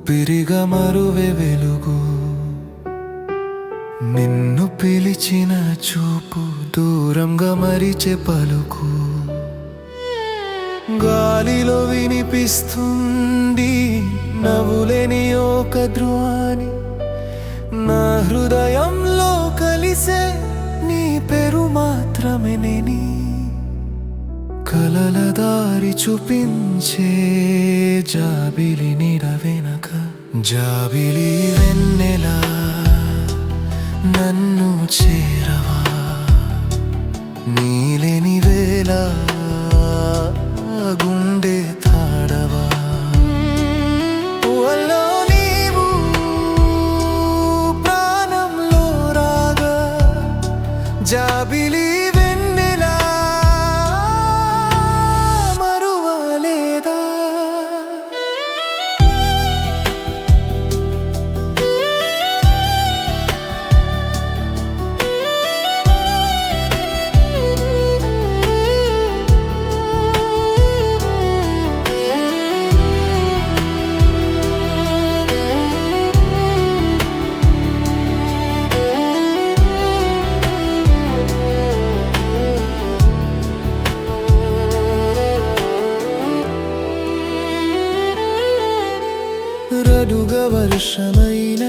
ఊపిరిగా మరువే వెలుగు, నిన్ను పిలిచిన చూపు దూరంగా మరిచే పలుకు. గాలిలో వినిపిస్తుంది నవ్వులేని ఒక ధ్రువాని, నా హృదయంలో కలిసే నీ పేరు మాత్రమే నేని. కలల దారి చూపించే జాబిలి నీడ వెనక, జాబిలి వెన్నెలా నన్ను చేరవా, నీలేని వేళ గుండె తాడవా. వల్లో నీవు ప్రాణంలో రాగా, జాబిలి వెన్నెలా మరువలేదా. రడుగ వర్షమైన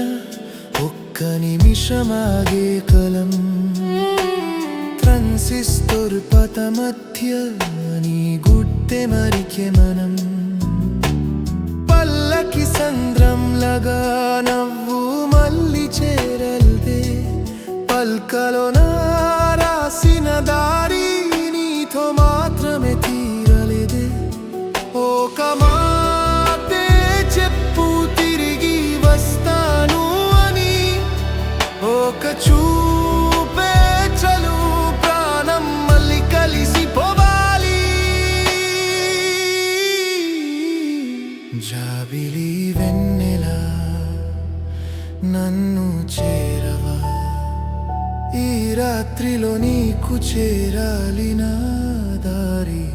ఒక్క నిమిషమాగే కలం, ట్రాన్సిస్టర్ పథ మధ్య నీ గుడ్డె మరికే మనం. పల్లకి సంద్రంలగా నవ్వు మళ్ళీ చేరల్దే, పల్కలో నా రాసిన దారి నీతో మాత్రమే తీరలేదే. ఒక ఒక చూపే చలు ప్రాణం మళ్ళీ కలిసిపోవాలి. జాబిలి వెన్నెలా నన్ను చేరవా, ఈ రాత్రిలో నీకు చేరాలి నా దారి.